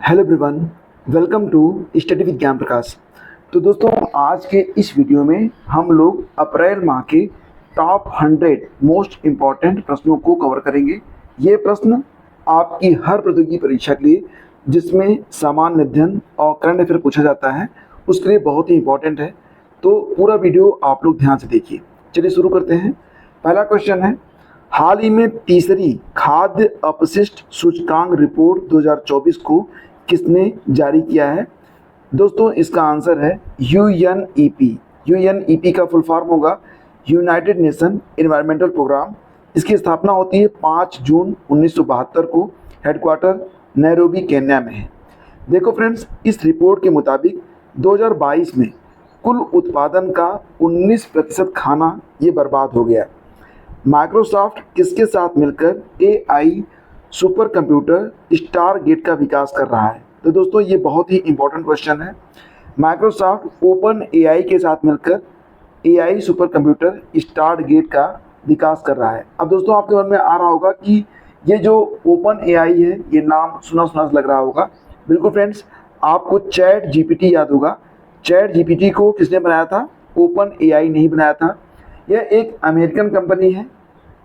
Hello everyone, welcome to study with Gyan Prakash. तो दोस्तों, आज के इस वीडियो में हम लोग अप्रैल माह के टॉप 100 मोस्ट इम्पॉर्टेंट प्रश्नों को कवर करेंगे। ये प्रश्न आपकी हर प्रतियोगी परीक्षा के लिए जिसमें सामान्य अध्ययन और करंट अफेयर पूछा जाता है उसके लिए बहुत ही इम्पॉर्टेंट है। तो पूरा वीडियो आप लोग ध्यान से देखिए। चलिए शुरू करते हैं। पहला क्वेश्चन है, हाल ही में तीसरी खाद्य अपशिष्ट सूचकांक रिपोर्ट 2024 को किसने जारी किया है? दोस्तों, इसका आंसर है यूएनईपी। यूएनईपी का फुल फॉर्म होगा यूनाइटेड नेशन एनवायरमेंटल प्रोग्राम। इसकी स्थापना होती है 5 जून 1972 को। हेडक्वार्टर नैरोबी केन्या में है। देखो फ्रेंड्स, इस रिपोर्ट के मुताबिक 2022 में कुल उत्पादन का 19% खाना ये बर्बाद हो गया। माइक्रोसॉफ्ट किसके साथ मिलकर एआई सुपर कंप्यूटर स्टारगेट का विकास कर रहा है? तो दोस्तों, ये बहुत ही इंपॉर्टेंट क्वेश्चन है। माइक्रोसॉफ्ट ओपन एआई के साथ मिलकर एआई सुपर कंप्यूटर स्टारगेट का विकास कर रहा है। अब दोस्तों, आपके मन में आ रहा होगा कि ये जो ओपन एआई है, ये नाम सुना सुना लग रहा होगा। बिल्कुल फ्रेंड्स, आपको चैट जीपीटी याद होगा। चैट जीपीटी को किसने बनाया था? ओपन एआई नहीं बनाया था। यह एक अमेरिकन कंपनी है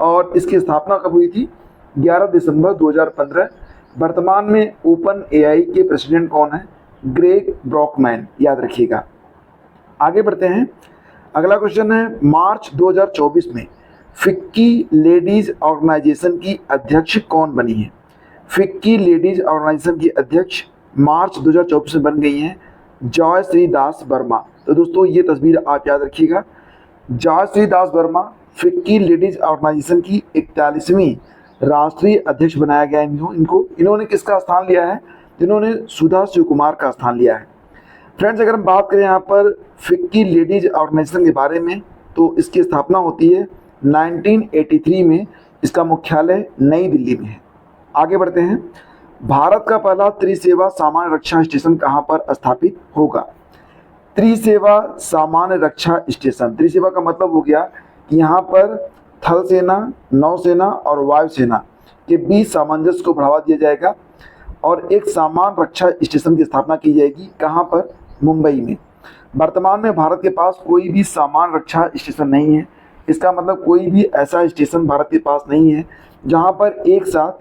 और इसकी स्थापना कब हुई थी? 11 दिसंबर 2015। वर्तमान में ओपन एआई के प्रेसिडेंट कौन है? ग्रेग ब्रॉकमैन, याद रखिएगा। आगे बढ़ते हैं। अगला क्वेश्चन है, मार्च 2024 में फिक्की लेडीज ऑर्गेनाइजेशन की अध्यक्ष कौन बनी है? फिक्की लेडीज ऑर्गेनाइजेशन की अध्यक्ष मार्च 2024 में बन गई हैं जयश्री दास वर्मा। तो दोस्तों, ये तस्वीर आप याद रखिएगा। जयश्री दास वर्मा फिक्की लेडीज ऑर्गेनाइजेशन की 41वीं राष्ट्रीय अध्यक्ष बनाया गया इन्होंने किसका स्थान लिया है? जिन्होंने सुधा शिव कुमार का स्थान लिया है। फ्रेंड्स, अगर हम बात करें यहाँ पर फिक्की लेडीज ऑर्गेनाइजेशन के बारे में, तो इसकी स्थापना होती है 1983 में। इसका मुख्यालय नई दिल्ली में है। आगे बढ़ते हैं। भारत का पहला त्रिसेवा सामान्य रक्षा स्टेशन कहाँ पर स्थापित होगा? त्रिसेवा सामान्य रक्षा स्टेशन, त्रिसेवा का मतलब हो गया कि यहाँ पर थल सेना, नौसेना और वायुसेना के बीच सामंजस्य को बढ़ावा दिया जाएगा और एक सामान्य रक्षा स्टेशन की स्थापना की जाएगी। कहाँ पर? मुंबई में। वर्तमान में भारत के पास कोई भी सामान्य रक्षा स्टेशन नहीं है। इसका मतलब कोई भी ऐसा स्टेशन भारत के पास नहीं है जहाँ पर एक साथ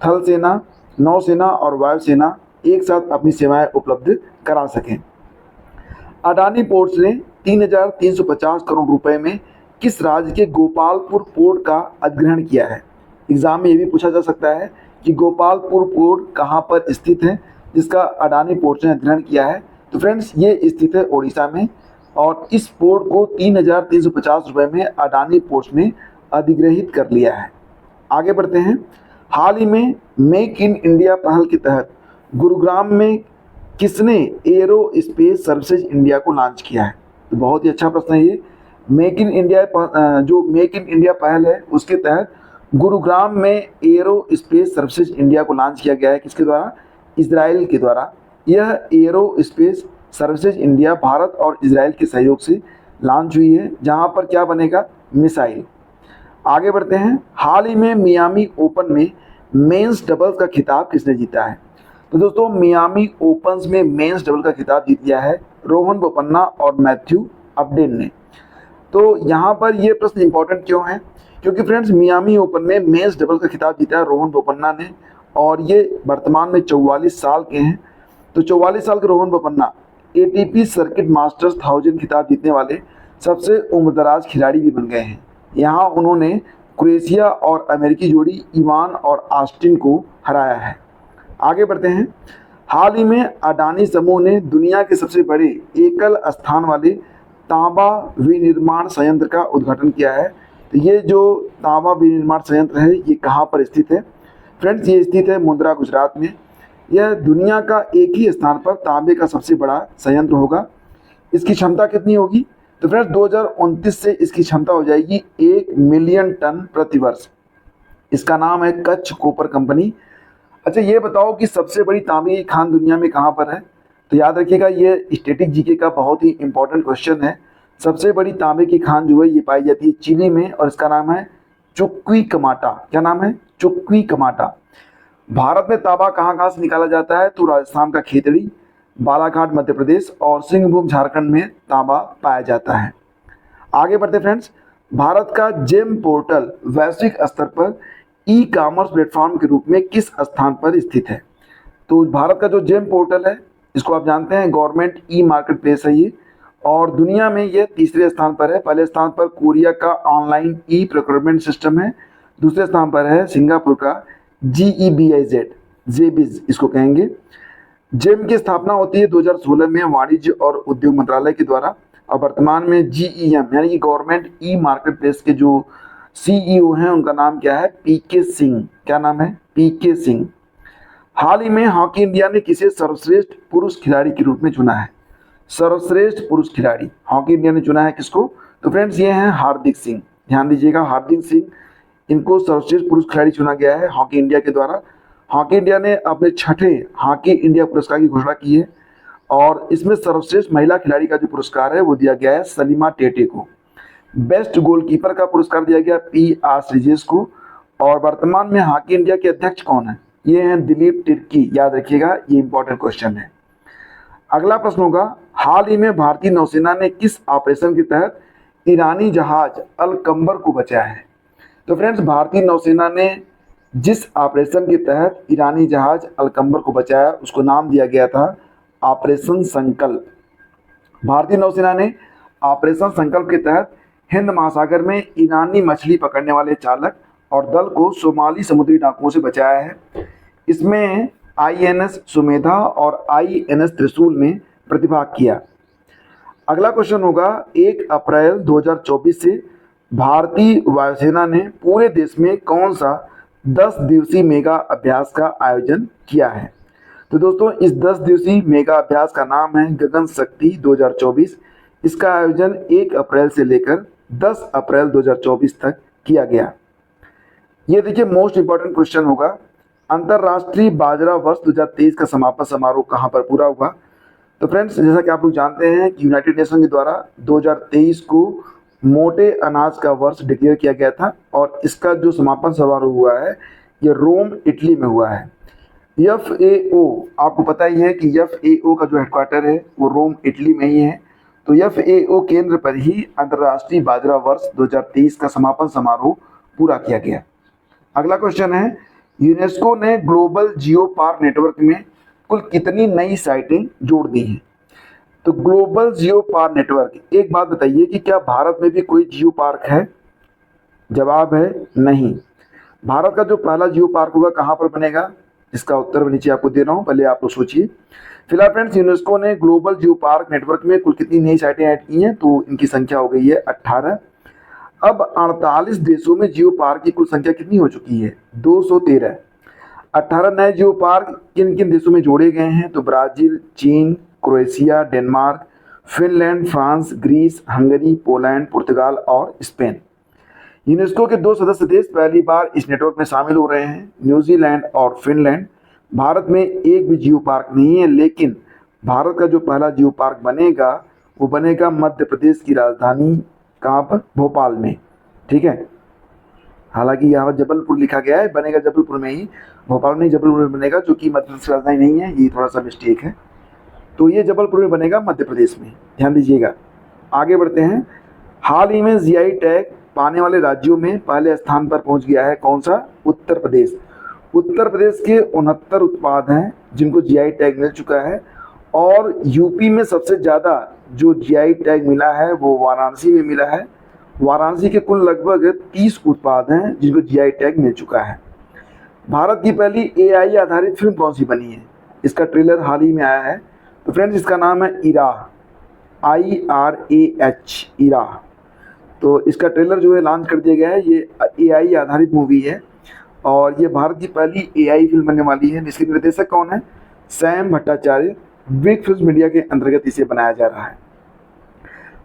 थल सेना, नौसेना और वायुसेना एक साथ अपनी सेवाएं उपलब्ध करा सकें। अडानी पोर्ट्स ने 3,350 करोड़ रुपए में किस राज्य के गोपालपुर पोर्ट का अधिग्रहण किया है? एग्जाम में ये भी पूछा जा सकता है कि गोपालपुर पोर्ट कहाँ पर स्थित है जिसका अडानी पोर्ट्स ने अधिग्रहण किया है? तो फ्रेंड्स, ये स्थित है उड़ीसा में और इस पोर्ट को 3,350 रुपये में अडानी पोर्ट्स ने अधिग्रहित कर लिया है। आगे बढ़ते हैं। हाल ही में मेक इन इंडिया पहल के तहत गुरुग्राम में किसने एरो स्पेस सर्विसेज इंडिया को लॉन्च किया है? तो बहुत ही अच्छा प्रश्न है ये। मेक इन इंडिया जो मेक इन इंडिया पहल है उसके तहत गुरुग्राम में एरो स्पेस सर्विसेज इंडिया को लॉन्च किया गया है। किसके द्वारा? इजराइल के द्वारा। यह arrow space services India Bharat और इजराइल के सहयोग से लॉन्च हुई है, जहां पर क्या बनेगा? मिसाइल। आगे बढ़ते हैं। हाल ही में मियामी ओपन में मेंस डबल्स का खिताब किसने जीता है? तो दोस्तों, मियामी ओपन्स में मेंस डबल का खिताब जीत लिया है रोहन बोपन्ना और मैथ्यू अपडेन ने। तो यहाँ पर ये प्रश्न इंपॉर्टेंट क्यों है? क्योंकि फ्रेंड्स, मियामी ओपन में मेंस डबल का खिताब जीता है रोहन बोपन्ना ने और ये वर्तमान में 44 साल के हैं। तो 44 साल के Rohan Bopanna ATP circuit masters 1000 खिताब जीतने वाले सबसे उम्रदराज खिलाड़ी भी बन गए हैं। यहाँ उन्होंने क्रोएशिया और अमेरिकी जोड़ी इवान और ऑस्टिन को हराया है। आगे बढ़ते हैं। हाल ही में अडानी समूह ने दुनिया के सबसे बड़े एकल स्थान वाले तांबा विनिर्माण संयंत्र का उद्घाटन किया है। तो ये जो तांबा विनिर्माण संयंत्र है, ये कहाँ पर स्थित है? फ्रेंड्स, ये स्थित है मुंद्रा, गुजरात में। यह दुनिया का एक ही स्थान पर तांबे का सबसे बड़ा संयंत्र होगा। इसकी क्षमता कितनी होगी? तो फ्रेंड्स, 2029 से इसकी क्षमता हो जाएगी 1 मिलियन टन प्रति वर्ष। इसका नाम है कच्छ कॉपर कंपनी। अच्छा, ये बताओ कि सबसे बड़ी तांबे की खान दुनिया में कहाँ पर है? तो याद रखिएगा, ये स्टैटिक जीके का बहुत ही इंपॉर्टेंट क्वेश्चन है। सबसे बड़ी तांबे की खान जो है ये पाई जाती है चिली में और इसका नाम है चुक्वी कमाटा। क्या नाम है? चुक्वी कमाटा। भारत में तांबा कहाँ कहाँ से निकाला जाता है? तो राजस्थान का खेतड़ी, बालाघाट मध्य प्रदेश और सिंहभूम झारखंड में तांबा पाया जाता है। आगे बढ़ते फ्रेंड्स, भारत का जेम पोर्टल वैश्विक स्तर पर ई कॉमर्स प्लेटफॉर्म के रूप में किस स्थान पर स्थित है? तो भारत का जो जेम पोर्टल है, इसको आप जानते हैं गवर्नमेंट ई मार्केट प्लेस है ये, और दुनिया में ये तीसरे स्थान पर है। पहले स्थान पर कोरिया का ऑनलाइन ई प्रोक्योरमेंट सिस्टम है, दूसरे स्थान पर है सिंगापुर का GEBIZ, जेबिज इसको कहेंगे। जेम की स्थापना होती है 2016 में वाणिज्य और उद्योग मंत्रालय के द्वारा, और वर्तमान में GEM यानी कि गवर्नमेंट ई मार्केट प्लेस के जो CEO हैं उनका नाम क्या है? PK सिंह। क्या नाम है? PK सिंह। हाल ही में हॉकी इंडिया ने किसे सर्वश्रेष्ठ पुरुष खिलाड़ी के रूप में चुना है? सर्वश्रेष्ठ पुरुष खिलाड़ी हॉकी इंडिया ने चुना है किसको? तो फ्रेंड्स ये हैं हार्दिक सिंह। ध्यान दीजिएगा, हार्दिक सिंह, इनको सर्वश्रेष्ठ पुरुष खिलाड़ी चुना गया है हॉकी इंडिया के द्वारा। हॉकी इंडिया ने अपने 6ठे हॉकी इंडिया पुरस्कार की घोषणा की है, और इसमें सर्वश्रेष्ठ महिला खिलाड़ी का जो पुरस्कार है वो दिया गया है सलीमा टेटे को। बेस्ट गोलकीपर का पुरस्कार दिया गया PR श्रीजेश को। और वर्तमान में हॉकी इंडिया के अध्यक्ष कौन है? ये हैं दिलीप तिर्की। याद रखिएगा, ये इंपॉर्टेंट क्वेश्चन है। अगला प्रश्न होगा, हाल ही में भारतीय नौसेना ने किस ऑपरेशन के तहत ईरानी जहाज अल कंबर को बचाया है? तो फ्रेंड्स, भारतीय नौसेना ने जिस ऑपरेशन के तहत ईरानी जहाज अल कंबर को बचाया उसको नाम दिया गया था ऑपरेशन संकल्प। भारतीय नौसेना ने ऑपरेशन संकल्प के तहत हिंद महासागर में ईरानी मछली पकड़ने वाले चालक और दल को सोमाली समुद्री डाकुओं से बचाया है। इसमें INS सुमेधा और INS त्रिशूल ने प्रतिभाग किया। अगला क्वेश्चन होगा, 1 अप्रैल 2024 से भारतीय वायुसेना ने पूरे देश में कौन सा 10 दिवसीय मेगा अभ्यास का आयोजन किया है? तो दोस्तों, इस 10 दिवसीय मेगा अभ्यास का नाम है गगन शक्ति 2024। इसका आयोजन 1 अप्रैल से लेकर 10 अप्रैल 2024 तक किया गया। ये देखिए मोस्ट इंपॉर्टेंट क्वेश्चन होगा, अंतर्राष्ट्रीय बाजरा वर्ष 2023 का समापन समारोह कहाँ पर पूरा हुआ? तो फ्रेंड्स, जैसा कि आप लोग जानते हैं कि यूनाइटेड नेशन के द्वारा 2023 को मोटे अनाज का वर्ष डिक्लेयर किया गया था, और इसका जो समापन समारोह हुआ है ये रोम इटली में हुआ है। FAO, आपको पता ही है कि FAO का जो हेडक्वार्टर है वो रोम इटली में ही है। तो FAO केंद्र पर ही अंतर्राष्ट्रीय बाजरा वर्ष 2023 का समापन समारोह पूरा किया गया। अगला क्वेश्चन है, यूनेस्को ने ग्लोबल जियो पार्क नेटवर्क में कुल कितनी नई साइटें जोड़ दी हैं? तो ग्लोबल जियो पार्क नेटवर्क, एक बात बताइए कि क्या भारत में भी कोई जियो पार्क है? जवाब है नहीं। भारत का जो पहला जियो पार्क होगा कहाँ पर बनेगा? इसका उत्तर मैं नीचे आपको दे रहा हूँ, पहले आप लोग सोचिए। फिलहाल फ्रेंड्स, यूनेस्को ने ग्लोबल जियो पार्क नेटवर्क में कुल कितनी नई साइटें ऐड की हैं? तो इनकी संख्या हो गई है 18। अब 48 देशों में जियो पार्क की कुल संख्या कितनी हो चुकी है? 213। 18 नए जियो पार्क किन किन देशों में जोड़े गए हैं? तो ब्राजील, चीन, Croatia, Denmark, Finland, France, Greece, Hungary, Poland, पुर्तगाल और स्पेन। यूनेस्को के 2 सदस्य देश पहली बार इस नेटवर्क में शामिल हो रहे हैं, न्यूजीलैंड और फिनलैंड। भारत में एक भी जियो पार्क नहीं है, लेकिन भारत का जो पहला जियो पार्क बनेगा वो बनेगा मध्य प्रदेश की राजधानी कहाँ पर? भोपाल में। ठीक है, हालांकि यहाँ पर जबलपुर लिखा गया है, बनेगा जबलपुर में ही, भोपाल में जबलपुर में बनेगा, जो कि मध्य प्रदेश की राजधानी नहीं है, ये थोड़ा सा मिस्टेक है। तो ये जबलपुर में बनेगा मध्य प्रदेश में, ध्यान दीजिएगा। आगे बढ़ते हैं, हाल ही में GI टैग पाने वाले राज्यों में पहले स्थान पर पहुंच गया है कौन सा? उत्तर प्रदेश। उत्तर प्रदेश के 69 उत्पाद हैं जिनको GI टैग मिल चुका है, और यूपी में सबसे ज़्यादा जो GI टैग मिला है वो वाराणसी में मिला है। वाराणसी के कुल लगभग 30 उत्पाद हैं जिनको GI टैग मिल चुका है। भारत की पहली AI आधारित फिल्म कौन सी बनी है? इसका ट्रेलर हाल ही में आया है। तो फ्रेंड्स, इसका नाम है इराह, IRAH, इराह। तो इसका ट्रेलर जो है लॉन्च कर दिया गया है। ये AI आधारित मूवी है, और ये भारत की पहली AI फिल्म बनने वाली है। इसके निर्देशक कौन है? Sam Bhattacharya. Big film media के अंतर्गत इसे बनाया जा रहा है।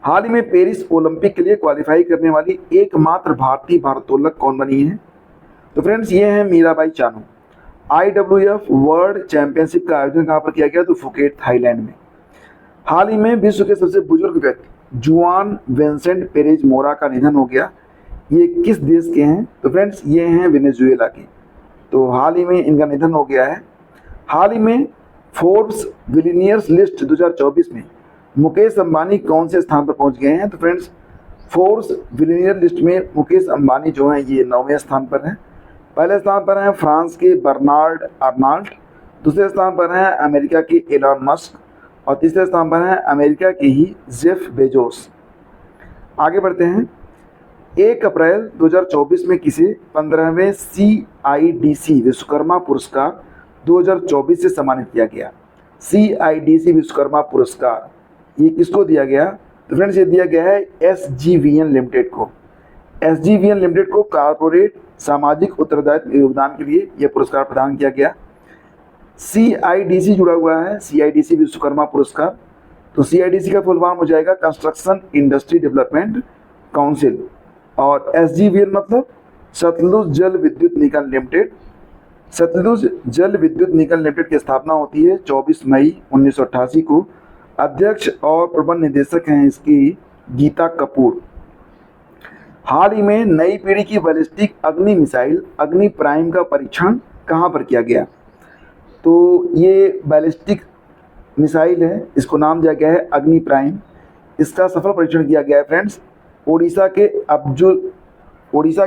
हाल ही में पेरिस ओलंपिक के लिए क्वालिफाई करने वाली एकमात्र भारतीय भारोत्तोलक कौन बनी है? तो फ्रेंड्स, ये हैं Mirabai Chanu. IWF world championship का आयोजन कहाँ पर किया गया? तो फुकेट, थाईलैंड में। हाल ही में विश्व के सबसे बुजुर्ग व्यक्ति जुआन विंसेंट पेरेज मोरा का निधन हो गया। ये किस देश के हैं? तो फ्रेंड्स, ये हैं वेनेजुएला के। तो हाल ही में इनका निधन हो गया है। हाल ही में फोर्ब्स बिलियनियर्स लिस्ट 2024 में मुकेश अंबानी कौन से स्थान पर पहुंच गए हैं? तो फ्रेंड्स, फोर्ब्स बिलियनियर लिस्ट में मुकेश अंबानी जो हैं ये 9वें स्थान पर हैं। पहले स्थान पर हैं फ्रांस के बर्नार्ड अर्नॉल्ट, दूसरे स्थान पर हैं अमेरिका के एलॉन मस्क और तीसरे स्थान पर हैं अमेरिका के ही जेफ बेजोस। आगे बढ़ते हैं। 1 अप्रैल 2024 में किसे 15वें CIDC विश्वकर्मा पुरस्कार 2024 से सम्मानित किया गया? CIDC विश्वकर्मा पुरस्कार ये किसको दिया गया? तो फ्रेंड्स, ये दिया गया है SGVN लिमिटेड को। SGVN लिमिटेड को कॉर्पोरेट सामाजिक उत्तरदायित्व योगदान के लिए यह पुरस्कार प्रदान किया गया। CIDC जुड़ा हुआ है, CIDC विश्वकर्मा पुरस्कार। तो CIDC का फुल फॉर्म हो जाएगा कंस्ट्रक्शन इंडस्ट्री डेवलपमेंट काउंसिल और SGVN मतलब सतलुज जल विद्युत निगम लिमिटेड। सतलुज जल विद्युत निगम लिमिटेड की स्थापना होती है 24 मई 1988 को। अध्यक्ष और प्रबंध निदेशक हैं इसकी गीता कपूर। हाल ही में नई पीढ़ी की बैलिस्टिक अग्नि मिसाइल अग्नि प्राइम का परीक्षण कहाँ पर किया गया? तो ये बैलिस्टिक मिसाइल है, इसको नाम दिया गया है अग्नि प्राइम। इसका सफल परीक्षण किया गया है फ्रेंड्स उड़ीसा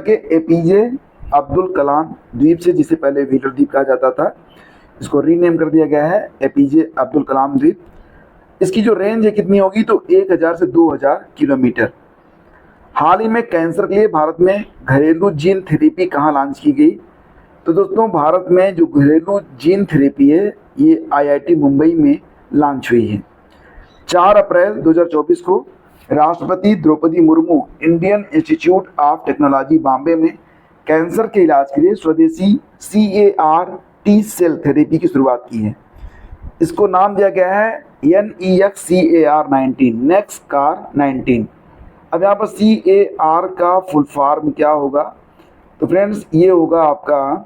के APJ अब्दुल कलाम द्वीप से, जिसे पहले व्हीलर द्वीप कहा जाता था, इसको रीनेम कर दिया गया है APJ अब्दुल कलाम द्वीप। इसकी जो रेंज है कितनी होगी? तो 1000 से 2000 किलोमीटर। हाल ही में कैंसर के लिए भारत में घरेलू जीन थेरेपी कहाँ लॉन्च की गई? तो दोस्तों, भारत में जो घरेलू जीन थेरेपी है ये IIT मुंबई में लॉन्च हुई है। 4 अप्रैल 2024 को राष्ट्रपति Draupadi Murmu Indian Institute of Technology Bombay में कैंसर के इलाज के लिए स्वदेशी CAR T सेल थेरेपी की शुरुआत की है। इसको नाम दिया गया है NEXCAR19 NEXCAR19। अब यहाँ पर CAR का फुल फॉर्म क्या होगा? तो फ्रेंड्स, ये होगा आपका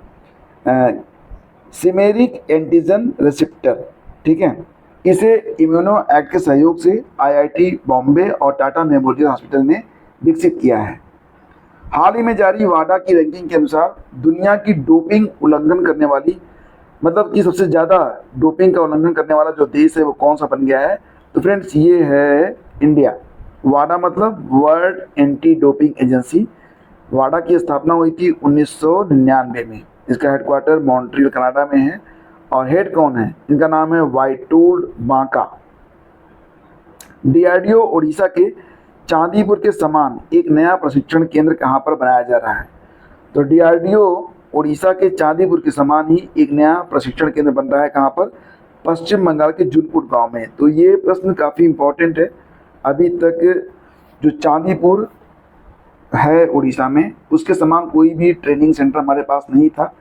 सिमेरिक एंटीजन रिसेप्टर, ठीक है। इसे इम्यूनो एक्ट के सहयोग से IIT बॉम्बे और टाटा मेमोरियल हॉस्पिटल ने विकसित किया है। हाल ही में जारी वाडा की रैंकिंग के अनुसार दुनिया की डोपिंग उल्लंघन करने वाली, मतलब कि सबसे ज़्यादा डोपिंग का उल्लंघन करने वाला जो देश है वो कौन सा बन गया है? तो फ्रेंड्स, ये है इंडिया। वाडा मतलब वर्ल्ड एंटी डोपिंग एजेंसी। वाडा की स्थापना हुई थी 1999 में। इसका हेडक्वार्टर मॉन्ट्रियल कनाडा में है और हेड कौन है? इनका नाम है वाइटोल्ड बांका। DRDO उड़ीसा के चांदीपुर के समान एक नया प्रशिक्षण केंद्र कहाँ पर बनाया जा रहा है? तो DRDO उड़ीसा के चांदीपुर के समान ही एक नया प्रशिक्षण केंद्र बन रहा है। कहाँ पर? पश्चिम बंगाल के जूनपुर गांव में। तो ये प्रश्न काफ़ी इम्पोर्टेंट है। अभी तक जो चांदीपुर है उड़ीसा में, उसके समान कोई भी ट्रेनिंग सेंटर हमारे पास नहीं था।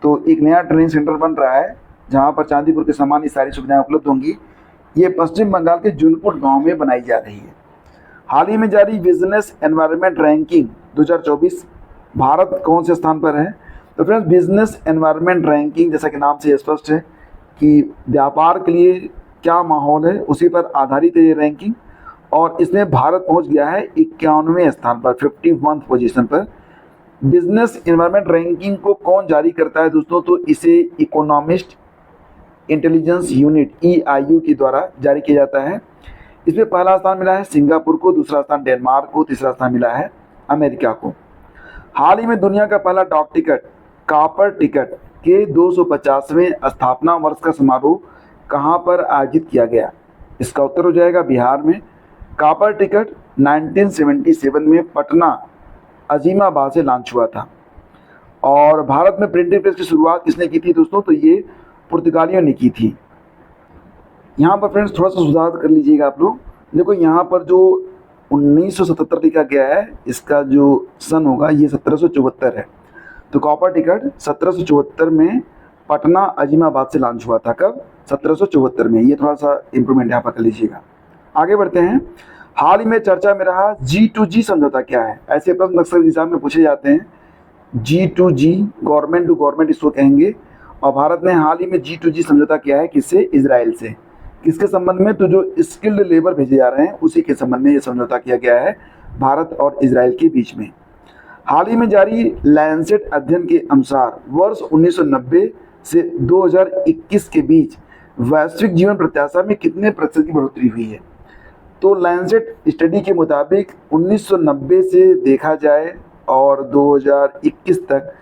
तो एक नया ट्रेनिंग सेंटर बन रहा है जहाँ पर चांदीपुर के समान ये सारी सुविधाएं उपलब्ध होंगी। ये पश्चिम बंगाल के जूनपुर गांव में बनाई जा रही है। हाल ही में जारी बिजनेस एनवायरनमेंट रैंकिंग 2024 भारत कौन से स्थान पर है? तो फ्रेंड्स, बिजनेस एनवायरनमेंट रैंकिंग जैसा कि नाम से स्पष्ट है कि व्यापार के लिए क्या माहौल है उसी पर आधारित है ये रैंकिंग। और इसमें भारत पहुंच गया है 91वें स्थान पर, 51th पोजीशन पर। बिजनेस एनवायरनमेंट रैंकिंग को कौन जारी करता है दोस्तों? तो इसे इकोनॉमिस्ट इंटेलिजेंस यूनिट EIU के द्वारा जारी किया जाता है। इसमें पहला स्थान मिला है सिंगापुर को, दूसरा स्थान डेनमार्क को, तीसरा स्थान मिला है अमेरिका को। हाल ही में दुनिया का पहला डाक टिकट कॉपर टिकट के 250वें स्थापना वर्ष का समारोह कहाँ पर आयोजित किया गया? इसका उत्तर हो जाएगा बिहार में। कॉपर टिकट 1977 में पटना अजीमाबाद से लॉन्च हुआ था। और भारत में प्रिंटिंग प्रेस की शुरुआत किसने की थी दोस्तों? तो ये पुर्तगालियों ने की थी। यहाँ पर फ्रेंड्स थोड़ा सा सुधार कर लीजिएगा आप लोग। देखो, यहाँ पर जो 1977 लिखा गया है, इसका जो सन होगा ये 1774 है। तो कॉपर टिकट 1774 में पटना अजीमाबाद से लॉन्च हुआ था। कब? 1774 में। ये थोड़ा सा इम्प्रूवमेंट यहाँ पर कर लीजिएगा। आगे बढ़ते हैं। हाल ही में चर्चा में रहा G2G समझौता क्या है? ऐसे प्रश्न अक्सर एग्जाम में पूछे जाते हैं। G2G गवर्नमेंट टू गवर्नमेंट इसको कहेंगे। और भारत ने हाल ही में G2G समझौता किया है किससे? इजराइल से। किसके संबंध में? तो जो स्किल्ड लेबर भेजे जा रहे हैं उसी के संबंध में ये समझौता किया गया है भारत और इजराइल के बीच में। हाल ही में जारी लैंसेट अध्ययन के अनुसार वर्ष 1990 से 2021 के बीच वैश्विक जीवन प्रत्याशा में कितने प्रतिशत की बढ़ोतरी हुई है? तो लैंसेट स्टडी के मुताबिक 1990 से देखा जाए और 2021 तक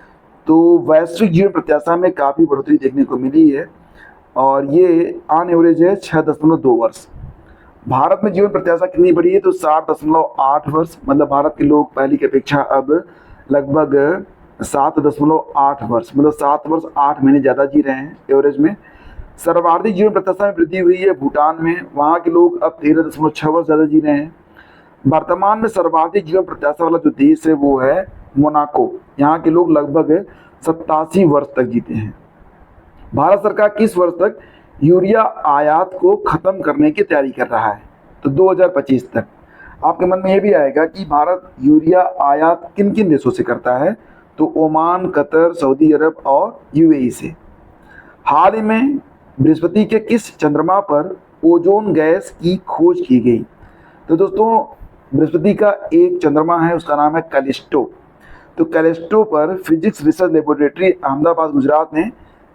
तो वैश्विक जीवन प्रत्याशा में काफ़ी बढ़ोतरी देखने को मिली है और ये ऑन एवरेज है 6.2 वर्ष। भारत में जीवन प्रत्याशा कितनी बढ़ी है? तो 7.8 वर्ष, मतलब भारत के लोग पहले की अपेक्षा अब लगभग 7.8 वर्ष, मतलब 7 वर्ष 8 महीने ज़्यादा जी रहे हैं एवरेज में। सर्वाधिक जीवन प्रत्याशा में वृद्धि हुई है भूटान में, वहाँ के लोग अब 13.6 वर्ष ज़्यादा जी रहे हैं। वर्तमान में सर्वाधिक जीवन प्रत्याशा वाला जो देश है वो है मोनाको, यहाँ के लोग लगभग 87 वर्ष तक जीते हैं। भारत सरकार किस वर्ष तक यूरिया आयात को ख़त्म करने की तैयारी कर रहा है? तो 2025 तक। आपके मन में ये भी आएगा कि भारत यूरिया आयात किन किन देशों से करता है? तो ओमान, कतर, सऊदी अरब और यूएई से। हाल ही में बृहस्पति के किस चंद्रमा पर ओजोन गैस की खोज की गई? तो दोस्तों बृहस्पति का एक चंद्रमा है, उसका नाम है कैलिस्टो। तो कैलिस्टो पर physics research laboratory Ahmedabad Gujarat ने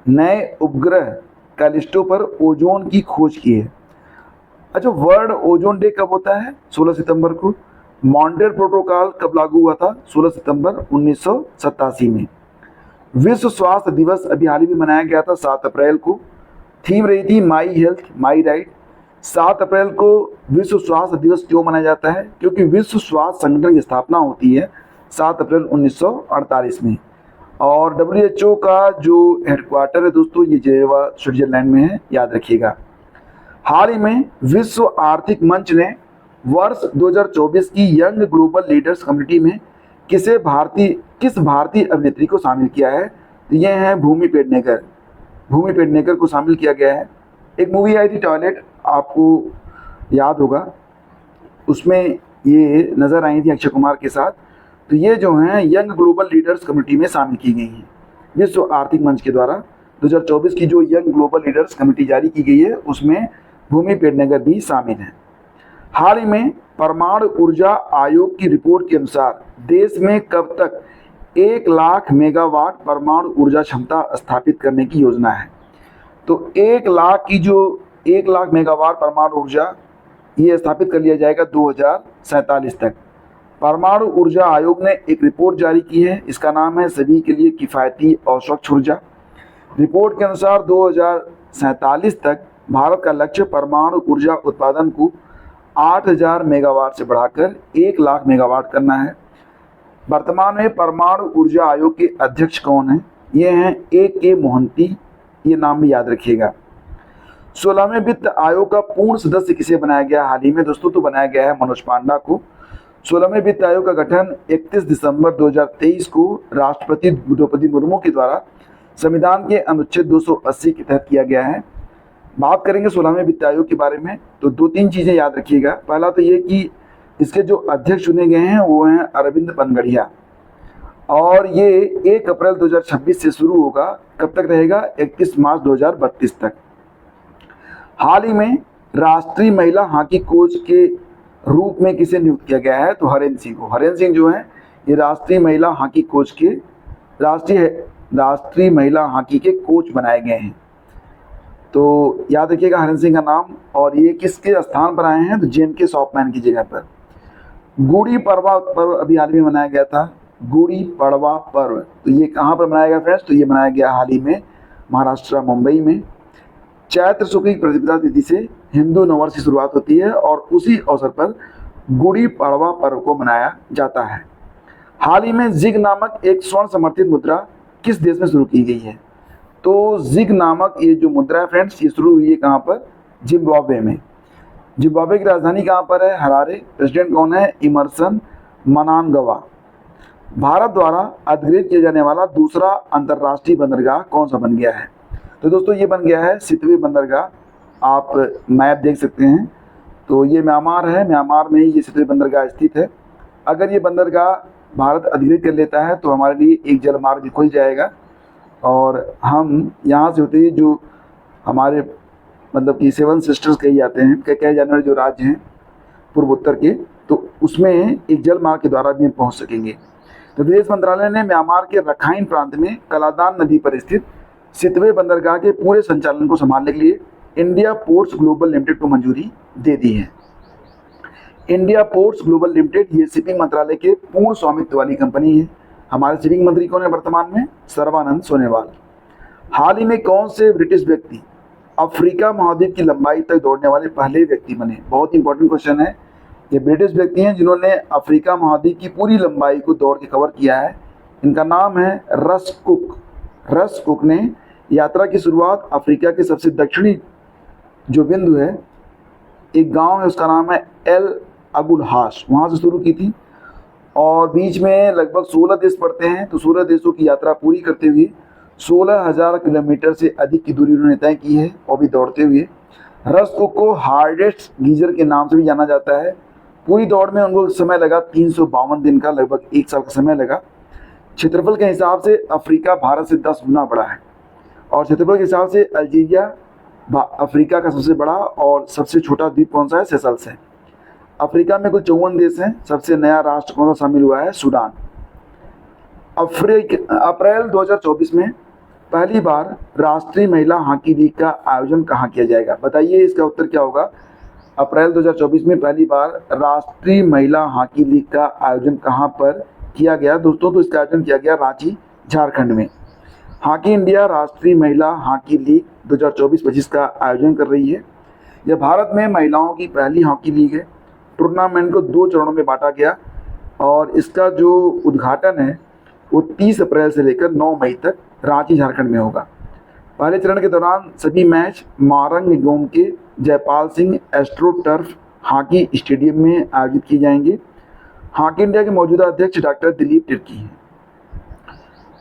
नए उपग्रह कैलिस्टो पर ओजोन की खोज की है। अच्छा, वर्ल्ड ओजोन डे कब होता है? 16 सितंबर को। मॉन्ट्रियल प्रोटोकॉल कब लागू हुआ था? 16 सितंबर 1987 में। विश्व स्वास्थ्य दिवस अभी हाल ही में मनाया गया था 7 अप्रैल को। थीम रही थी माई हेल्थ माई राइट। 7 अप्रैल को विश्व स्वास्थ्य दिवस क्यों मनाया जाता है? क्योंकि विश्व स्वास्थ्य संगठन की स्थापना होती है 7 अप्रैल 1948 में और WHO का जो हेडक्वार्टर है दोस्तों ये जेनेवा स्विट्जरलैंड में है, याद रखिएगा। हाल ही में विश्व आर्थिक मंच ने वर्ष 2024 की यंग ग्लोबल लीडर्स कम्युनिटी में किस भारतीय अभिनेत्री को शामिल किया है? तो ये हैं भूमि पेडनेकर। भूमि पेडनेकर को शामिल किया गया है। एक मूवी आई थी टॉयलेट, आपको याद होगा, उसमें ये नज़र आई थी अक्षय कुमार के साथ। तो ये जो हैं यंग ग्लोबल लीडर्स कमेटी में शामिल की गई हैं विश्व आर्थिक मंच के द्वारा। 2024 की जो यंग ग्लोबल लीडर्स कमेटी जारी की गई है उसमें भूमि पेडनेकर भी शामिल हैं। हाल ही में परमाणु ऊर्जा आयोग की रिपोर्ट के अनुसार देश में कब तक 1 लाख मेगावाट परमाणु ऊर्जा क्षमता स्थापित करने की योजना है? तो 1 लाख मेगावाट परमाणु ऊर्जा ये स्थापित कर लिया जाएगा 2047 तक। परमाणु ऊर्जा आयोग ने एक रिपोर्ट जारी की है, इसका नाम है सभी के लिए किफ़ायती और स्वच्छ ऊर्जा। रिपोर्ट के अनुसार 2047 तक भारत का लक्ष्य परमाणु ऊर्जा उत्पादन को 8000 मेगावाट से बढ़ाकर 1 लाख मेगावाट करना है। वर्तमान में परमाणु ऊर्जा आयोग के अध्यक्ष कौन हैं? ये हैं AK मोहंती, ये नाम भी याद रखिएगा। 16वें वित्त आयोग का पूर्ण सदस्य किसे बनाया गया हाल ही में? दोस्तों तो बनाया गया है मनोज पांडा को। 16वें वित्त आयोग का गठन 31 दिसंबर 2023 को राष्ट्रपति द्रौपदी मुर्मू के द्वारा संविधान के अनुच्छेद 280 के तहत किया गया है। बात करेंगे 16वें वित्त आयोग के बारे में तो 2-3 चीज़ें याद रखिएगा। पहला तो ये कि इसके जो अध्यक्ष चुने गए हैं वो हैं अरविंद पनगड़िया और ये 1 अप्रैल 2026 से शुरू होगा। कब तक रहेगा? 31 मार्च 2032 तक। हाल ही में राष्ट्रीय महिला हॉकी कोच के रूप में किसे नियुक्त किया गया है? तो हरेंद्र सिंह को। हरेंद्र सिंह जो हैं ये राष्ट्रीय महिला हॉकी कोच के राष्ट्रीय महिला हॉकी के कोच बनाए गए हैं। तो याद रखिएगा हरेंद्र सिंह का नाम। और ये किसके स्थान पर आए हैं? तो JNK शॉपमैन की जगह पर। गुड़ी पड़वा पर्व अभी हाल ही में मनाया गया था। गुड़ी पड़वा पर्व तो ये कहाँ पर मनाया गया फ्रेंड्स? तो ये मनाया गया हाल ही में महाराष्ट्र मुंबई में। चैत्र शुक्ल की प्रतिपदा तिथि से हिंदू नववर्ष की शुरुआत होती है और उसी अवसर पर गुड़ी पड़वा पर्व को मनाया जाता है। हाल ही में जिग नामक एक स्वर्ण समर्थित मुद्रा किस देश में शुरू की गई है? तो जिग नामक ये जो मुद्रा है फ्रेंड्स ये शुरू हुई है कहाँ पर? जिम्बाब्वे में। जिम्बाब्वे की राजधानी कहाँ पर है? हरारे। प्रेसिडेंट कौन है? इमर्सन मनांगवा। भारत द्वारा अधिग्रहित किया जाने वाला दूसरा अंतर्राष्ट्रीय बंदरगाह कौन सा बन गया है? तो दोस्तों ये बन गया है सितवे बंदरगाह। आप मैप देख सकते हैं तो ये म्यांमार है, म्यांमार में ही ये सितवे बंदरगाह स्थित है। अगर ये बंदरगाह भारत अधिग्रहित कर लेता है तो हमारे लिए एक जल मार्ग भी खुल जाएगा और हम यहाँ से होते ही जो हमारे मतलब कि 7 सिस्टर्स कहे जाते हैं, कहे जाने वाले जो राज्य हैं पूर्वोत्तर के, तो उसमें एक जल मार्ग के द्वारा भी हम पहुँच सकेंगे। तो विदेश मंत्रालय ने म्यांमार के रखाइन प्रांत में कलादान नदी पर स्थित सितवे बंदरगाह के पूरे संचालन को संभालने के लिए इंडिया पोर्ट्स ग्लोबल लिमिटेड को मंजूरी दे दी है। इंडिया पोर्ट्स ग्लोबल लिमिटेड ये शिपिंग मंत्रालय के पूर्ण स्वामित्व वाली कंपनी है। हमारे शिपिंग मंत्री कौन है वर्तमान में? सर्बानंद सोनोवाल। हाल ही में कौन से ब्रिटिश व्यक्ति अफ्रीका महाद्वीप की लंबाई तक दौड़ने वाले पहले व्यक्ति बने? बहुत इंपॉर्टेंट क्वेश्चन है। ये ब्रिटिश व्यक्ति हैं जिन्होंने अफ्रीका महाद्वीप की पूरी लंबाई को दौड़ के कवर किया है। इनका नाम है रस कुक। रस कुक ने यात्रा की शुरुआत अफ्रीका के सबसे दक्षिणी जो बिंदु है, एक गांव है उसका नाम है एल अगुलहाश, वहाँ से शुरू की थी और बीच में लगभग 16 देश पड़ते हैं। तो 16 देशों की यात्रा पूरी करते हुए 16,000 किलोमीटर से अधिक की दूरी उन्होंने तय की है और भी दौड़ते हुए। रस कुक को हार्डेस्ट गीजर के नाम से भी जाना जाता है। पूरी दौड़ में उनको समय लगा 352 दिन का, लगभग 1 साल का समय लगा। क्षेत्रफल के हिसाब से अफ्रीका भारत से 10 गुना बड़ा है और क्षेत्रफल के हिसाब से अल्जीरिया अफ्रीका का सबसे बड़ा और सबसे छोटा द्वीप कौन सा है? सेशल्स है। अफ्रीका में कुल 54 देश हैं। सबसे नया राष्ट्र कौन सा शामिल हुआ है? सूडान। अप्रैल 2024 में पहली बार राष्ट्रीय महिला हॉकी लीग का आयोजन कहाँ किया जाएगा? बताइए इसका उत्तर क्या होगा। अप्रैल 2024 में पहली बार राष्ट्रीय महिला हॉकी लीग का आयोजन कहाँ पर किया गया दोस्तों? तो इसका आयोजन किया गया रांची, झारखंड में। हॉकी इंडिया राष्ट्रीय महिला हॉकी लीग 2024-25 का आयोजन कर रही है। यह भारत में महिलाओं की पहली हॉकी लीग है। टूर्नामेंट को 2 चरणों में बांटा गया और इसका जो उद्घाटन है वो 30 अप्रैल से लेकर 9 मई तक रांची, झारखंड में होगा। पहले चरण के दौरान सभी मैच मारंग निगोम के Jaipal Singh astro turf hockey stadium में आयोजित किए जाएंगे। हॉकी इंडिया के मौजूदा अध्यक्ष डॉक्टर दिलीप तिर्की हैं।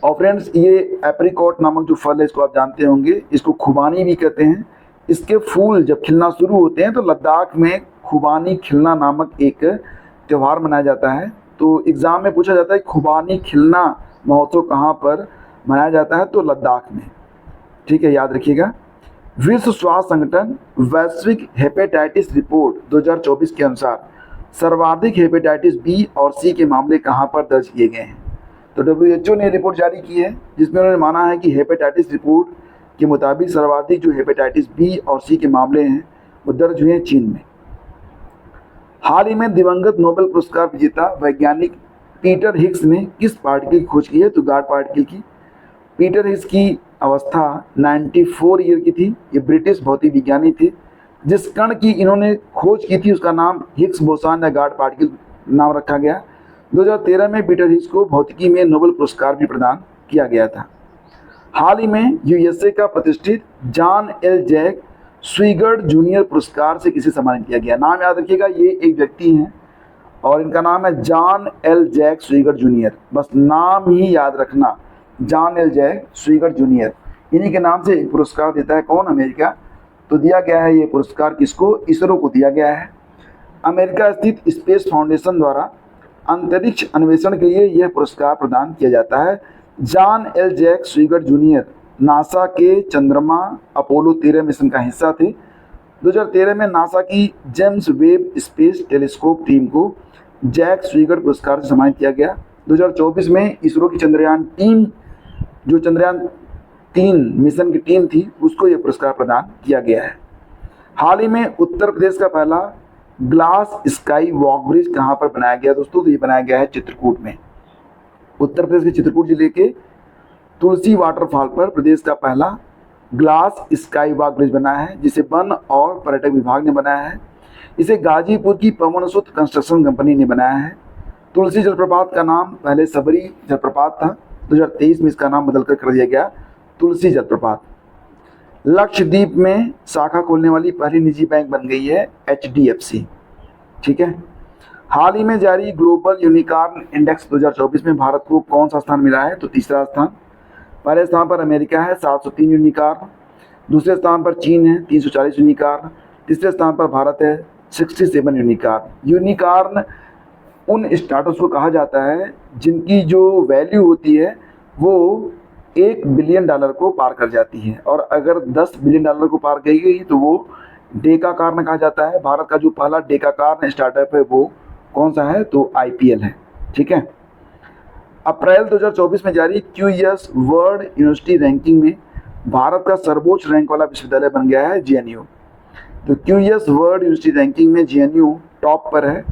और फ्रेंड्स, ये एप्रिकॉट नामक जो फल है इसको आप जानते होंगे, इसको खुबानी भी कहते हैं। इसके फूल जब खिलना शुरू होते हैं तो लद्दाख में खुबानी खिलना नामक एक त्यौहार मनाया जाता है। तो एग्ज़ाम में पूछा जाता है खुबानी खिलना महोत्सव कहाँ पर मनाया जाता है? तो लद्दाख में। ठीक है, याद रखिएगा। विश्व स्वास्थ्य संगठन वैश्विक हेपेटाइटिस रिपोर्ट 2024 के अनुसार सर्वाधिक हेपेटाइटिस बी और सी के मामले कहाँ पर दर्ज किए गए हैं? तो WHO ने रिपोर्ट जारी की है जिसमें उन्होंने माना है कि हेपेटाइटिस रिपोर्ट के मुताबिक सर्वाधिक जो हेपेटाइटिस बी और सी के मामले हैं वो दर्ज हुए हैं चीन में। हाल ही में दिवंगत नोबेल पुरस्कार विजेता वैज्ञानिक पीटर हिग्स ने किस पार्टिकल की खोज की है? तो गॉड पार्टिकल की। पीटर हिग्स की अवस्था 94 ईयर की थी। ये ब्रिटिश भौतिक विज्ञानी थे। जिस कण की इन्होंने खोज की थी उसका नाम हिग्स बोसान या गॉड पार्टिकल नाम रखा गया। 2013 में पीटर हिग्स को भौतिकी में नोबेल पुरस्कार भी प्रदान किया गया था। हाल ही में USA का प्रतिष्ठित John L Jack Swigert junior पुरस्कार से किसे सम्मानित किया गया? नाम याद रखिएगा, ये एक व्यक्ति हैं और इनका नाम है John L Jack Swigert junior. बस नाम ही याद रखना, John L Jack Swigert junior. इन्हीं के नाम से एक पुरस्कार देता है कौन? अमेरिका। तो दिया गया है ये पुरस्कार किसको? इसरो को दिया गया है। अमेरिका स्थित स्पेस फाउंडेशन द्वारा अंतरिक्ष अन्वेषण के लिए यह पुरस्कार प्रदान किया जाता है। John L Jack Swigert junior NASA के चंद्रमा अपोलो 13 मिशन का हिस्सा थे। 2013 में नासा की James Webb space telescope team को जैक स्वीगर्ड पुरस्कार से सम्मानित किया गया। 2024 में इसरो की चंद्रयान टीम, जो चंद्रयान 3 मिशन की टीम थी, उसको यह पुरस्कार प्रदान किया गया है। हाल ही में उत्तर प्रदेश का पहला ग्लास स्काई वॉक ब्रिज कहाँ पर बनाया गया दोस्तों? तो ये बनाया गया है चित्रकूट में। उत्तर प्रदेश के चित्रकूट जिले के तुलसी वाटरफॉल पर प्रदेश का पहला ग्लास स्काई वॉक ब्रिज बना है, जिसे वन और पर्यटक विभाग ने बनाया है। इसे गाजीपुर की पवन सुत कंस्ट्रक्शन कंपनी ने बनाया है। तुलसी जलप्रपात का नाम पहले सबरी जलप्रपात था। 2023 में इसका नाम बदलकर कर दिया गया तुलसी जलप्रपात। लक्षद्वीप में शाखा खोलने वाली पहली निजी बैंक बन गई है HDFC। ठीक है। हाल ही में जारी ग्लोबल यूनिकॉर्न इंडेक्स 2024 में भारत को कौन सा स्थान मिला है? तो तीसरा स्थान। पहले स्थान पर अमेरिका है 703 यूनिकॉर्न, दूसरे स्थान पर चीन है 340 यूनिकॉर्न, तीसरे स्थान पर भारत है 67 यूनिकॉर्न। यूनिकॉर्न उन स्टार्टअप्स को कहा जाता है जिनकी जो वैल्यू होती है वो $1 बिलियन को पार कर जाती है, और अगर $10 बिलियन को पार की गई तो वो डेकाकार्न कहा जाता है। भारत का जो पहला डेकाकार्न स्टार्टअप है वो कौन सा है? तो IPL है। ठीक है। अप्रैल 2024 में जारी QS वर्ल्ड यूनिवर्सिटी रैंकिंग में भारत का सर्वोच्च रैंक वाला विश्वविद्यालय बन गया है JNU। तो QS वर्ल्ड यूनिवर्सिटी रैंकिंग में JNU टॉप पर है।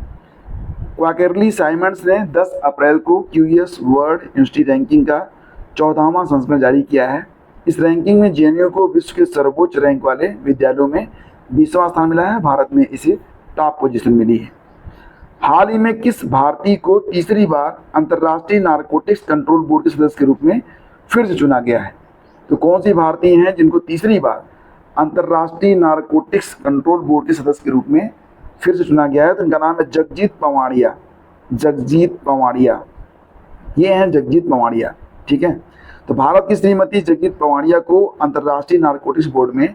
क्वार्टरली साइमंड्स ने 10 अप्रैल को QS वर्ल्ड यूनिवर्सिटी रैंकिंग का 14वां संस्करण जारी किया है। इस रैंकिंग में JNU को विश्व के सर्वोच्च रैंक वाले विद्यालयों में 20वां स्थान मिला है। भारत में इसे टॉप पोजीशन मिली है। हाल ही में किस भारतीय को तीसरी बार अंतर्राष्ट्रीय नारकोटिक्स कंट्रोल बोर्ड के सदस्य के रूप में फिर से चुना गया है? तो कौन सी भारतीय हैं जिनको तीसरी बार अंतर्राष्ट्रीय नारकोटिक्स कंट्रोल बोर्ड के सदस्य के रूप में फिर से चुना गया है? तो इनका नाम है जगजीत पवाड़िया। जगजीत पवाड़िया, ये हैं जगजीत पवाड़िया। ठीक है, तो भारत की श्रीमती जगजीत पवाड़िया को अंतर्राष्ट्रीय नारकोटिक्स बोर्ड में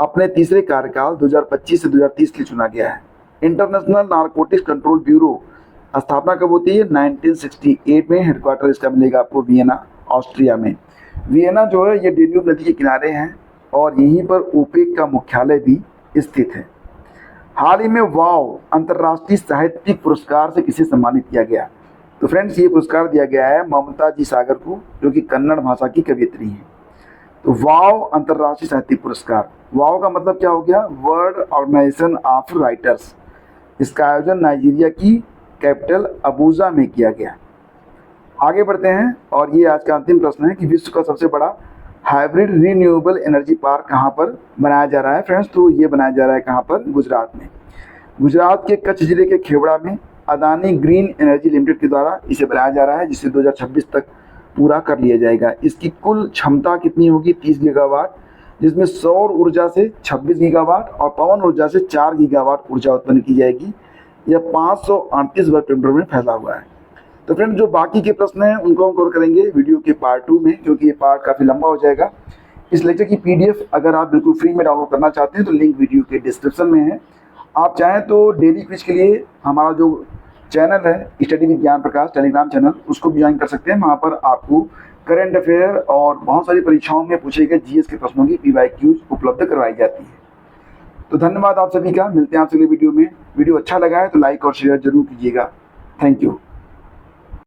अपने तीसरे कार्यकाल 2025 से 2030 के लिए चुना गया है। इंटरनेशनल नारकोटिक्स कंट्रोल ब्यूरो स्थापना कब होती है? 1968 में। हेडक्वार्टर इसका मिलेगा आपको वियना, ऑस्ट्रिया में। वियना जो है ये डेन्यूब नदी के किनारे हैं और यहीं पर ओपेक का मुख्यालय भी स्थित है। हाल ही में वाव अंतर्राष्ट्रीय साहित्यिक पुरस्कार से किसे सम्मानित किया गया? तो फ्रेंड्स, ये पुरस्कार दिया गया है ममता जी सागर को, जो कि कन्नड़ भाषा की कवयित्री हैं। तो वाव अंतर्राष्ट्रीय साहित्यिक पुरस्कार, वाव का मतलब क्या हो गया? World organisation of writers. इसका आयोजन नाइजीरिया की कैपिटल अबूजा में किया गया। आगे बढ़ते हैं और ये आज का अंतिम प्रश्न है कि विश्व का सबसे बड़ा हाइब्रिड रिन्यूएबल एनर्जी पार्क कहाँ पर बनाया जा रहा है? फ्रेंड्स, तो ये बनाया जा रहा है कहाँ पर? गुजरात में। गुजरात के कच्छ जिले के खेवड़ा में अदानी ग्रीन एनर्जी लिमिटेड के द्वारा इसे बनाया जा रहा है, जिसे 2026 तक पूरा कर लिया जाएगा। इसकी कुल क्षमता कितनी होगी? 30 गीगावाट, जिसमें सौर ऊर्जा से 26 गीगावाट और पवन ऊर्जा से 4 गीगावाट ऊर्जा उत्पन्न की जाएगी। यह 538 वर्ग किलोमीटर में फैला हुआ है। तो फ्रेंड, जो बाकी के प्रश्न हैं उनको हम कवर करेंगे वीडियो के पार्ट 2 में, क्योंकि ये पार्ट काफ़ी लंबा हो जाएगा। इस लेक्चर की PDF अगर आप बिल्कुल फ्री में डाउनलोड करना चाहते हैं तो लिंक वीडियो के डिस्क्रिप्शन में है। आप चाहें तो डेली क्विज के लिए हमारा जो चैनल है study with Gyan Prakash Telegram channel, उसको भी ज्वाइन कर सकते हैं। वहाँ पर आपको करंट अफेयर और बहुत सारी परीक्षाओं में पूछे गए GS के प्रश्नों की PYQs उपलब्ध करवाई जाती है। तो धन्यवाद आप सभी का। मिलते हैं आपसे अगले वीडियो में। वीडियो अच्छा लगा है तो लाइक और शेयर जरूर कीजिएगा। Thank you.